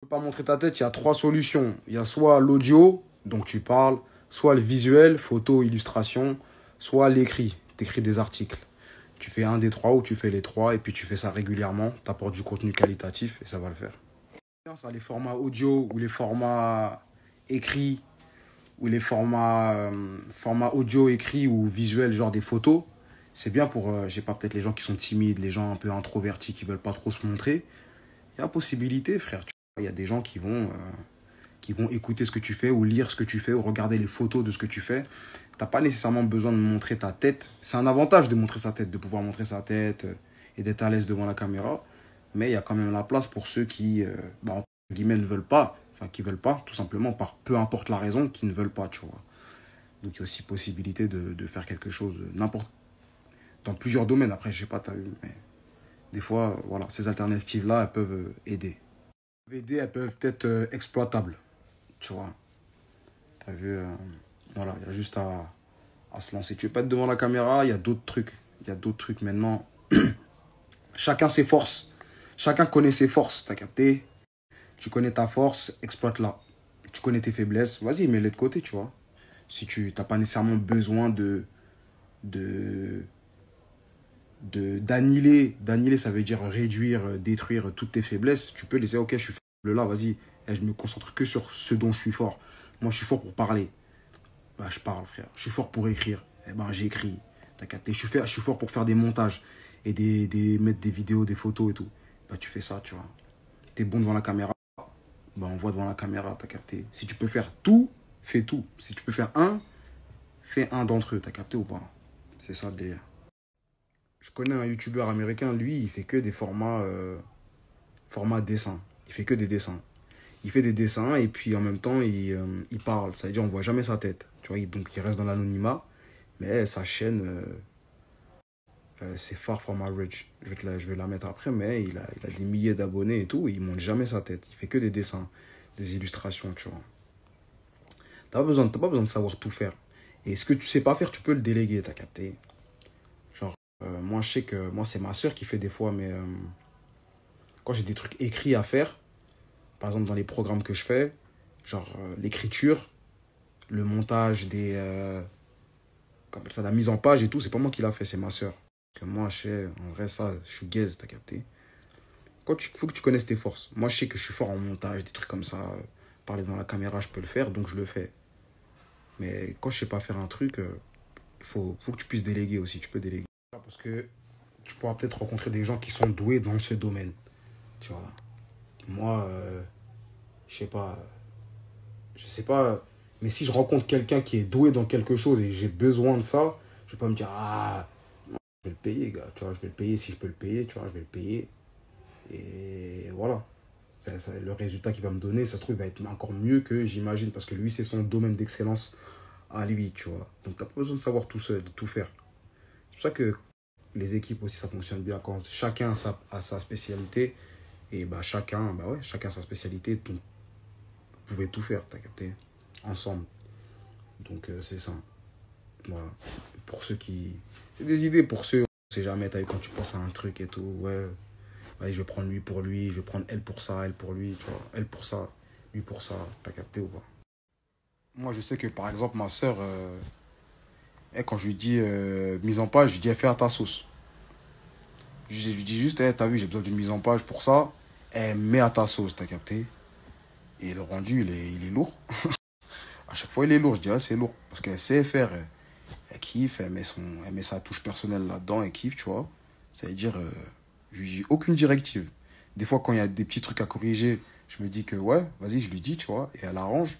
peux pas montrer ta tête, il y a trois solutions. Il y a soit l'audio, donc tu parles, soit le visuel, photo, illustration, soit l'écrit, tu écris des articles. Tu fais un des trois ou tu fais les trois et puis tu fais ça régulièrement, tu apportes du contenu qualitatif et ça va le faire. Ça, les formats audio ou les formats écrits ou les formats audio écrits ou visuels, genre des photos, c'est bien pour, je sais pas, peut-être les gens qui sont timides, les gens un peu introvertis qui veulent pas trop se montrer. Il y a possibilité, frère. Il y a des gens qui vont écouter ce que tu fais ou lire ce que tu fais ou regarder les photos de ce que tu fais. T'as pas nécessairement besoin de montrer ta tête. C'est un avantage de montrer sa tête, de pouvoir montrer sa tête et d'être à l'aise devant la caméra. Mais il y a quand même la place pour ceux qui, entre guillemets, ne veulent pas. Enfin, qui veulent pas, tout simplement, par peu importe la raison, qui ne veulent pas, tu vois. Donc, il y a aussi possibilité de faire quelque chose, n'importe, dans plusieurs domaines. Après, je sais pas, t'as vu, mais des fois, voilà, ces alternatives-là, elles peuvent aider. Elles peuvent être exploitables, tu vois. T'as vu, voilà, il y a juste à se lancer. Tu veux pas être devant la caméra, il y a d'autres trucs. Il y a d'autres trucs maintenant. Chacun ses forces. Chacun connaît ses forces, t'as capté? Tu connais ta force, exploite-la. Tu connais tes faiblesses, vas-y, mets-les de côté, tu vois. Si tu n'as pas nécessairement besoin d'annihiler, ça veut dire réduire, détruire toutes tes faiblesses, tu peux les dire, ok, je suis faible là, vas-y, et je me concentre que sur ce dont je suis fort. Moi, je suis fort pour parler. Bah, je parle, frère. Je suis fort pour écrire. Eh ben, j'écris. T'as capté? Je suis fort pour faire des montages et mettre des vidéos, des photos et tout. Bah, tu fais ça, tu vois. T'es bon devant la caméra. Bah, on voit devant la caméra, t'as capté? Si tu peux faire tout, fais tout. Si tu peux faire un, fais un d'entre eux, t'as capté ou pas? C'est ça le délire. Je connais un youtubeur américain, lui, il fait que des formats dessins. Il fait que des dessins. Il fait des dessins et puis en même temps, il parle. Ça veut dire on voit jamais sa tête. Tu vois, donc il reste dans l'anonymat. Mais sa chaîne, c'est Far From Average. Je vais la mettre après, mais il a des milliers d'abonnés et tout. Et il montre jamais sa tête. Il fait que des dessins, des illustrations, tu vois. T'as pas besoin de savoir tout faire. Et ce que tu sais pas faire, tu peux le déléguer, t'as capté? Genre, moi, je sais que moi, c'est ma soeur qui fait des fois, mais quand j'ai des trucs écrits à faire, par exemple dans les programmes que je fais, genre l'écriture, le montage comme ça, la mise en page et tout, c'est pas moi qui l'a fait, c'est ma soeur. Parce que moi, je sais, en vrai, ça, je suis gaze, t'as capté? Faut que tu connaisses tes forces. Moi, je sais que je suis fort en montage, des trucs comme ça. Parler devant la caméra, je peux le faire, donc je le fais. Mais quand je sais pas faire un truc, faut que tu puisses déléguer aussi. Tu peux déléguer. Parce que tu pourras peut-être rencontrer des gens qui sont doués dans ce domaine. Tu vois. Moi, je sais pas. Je sais pas. Mais si je rencontre quelqu'un qui est doué dans quelque chose et j'ai besoin de ça, je vais pas me dire, ah, non, je vais le payer, gars. Tu vois, je vais le payer si je peux le payer. Tu vois, je vais le payer. Et voilà. Le résultat qu'il va me donner, ça se trouve, va être encore mieux que j'imagine. Parce que lui, c'est son domaine d'excellence à lui, tu vois. Donc, tu n'as pas besoin de savoir tout seul, de tout faire. C'est pour ça que les équipes aussi, ça fonctionne bien quand chacun a sa spécialité. Et bah, chacun a sa spécialité. Donc, vous pouvez tout faire, t'as capté, ensemble. Donc, c'est ça. Voilà. Pour ceux qui... C'est des idées pour ceux, on sait jamais, quand tu penses à un truc et tout, ouais, je vais prendre lui pour lui, je vais prendre elle pour ça, elle pour lui, tu vois, elle pour ça, lui pour ça, t'as capté ou pas? Moi, je sais que, par exemple, ma soeur, quand je lui dis mise en page, je lui dis, fais à ta sauce. Je lui dis juste, t'as vu, j'ai besoin d'une mise en page pour ça, mets à ta sauce, t'as capté? Et le rendu, il est lourd. À chaque fois, il est lourd, je dis, c'est lourd. Parce qu'elle sait faire, elle kiffe, elle met sa touche personnelle là-dedans, elle kiffe, tu vois. Ça veut dire, je lui dis aucune directive. Des fois, quand il y a des petits trucs à corriger, je me dis que, ouais, vas-y, je lui dis, tu vois, et elle arrange.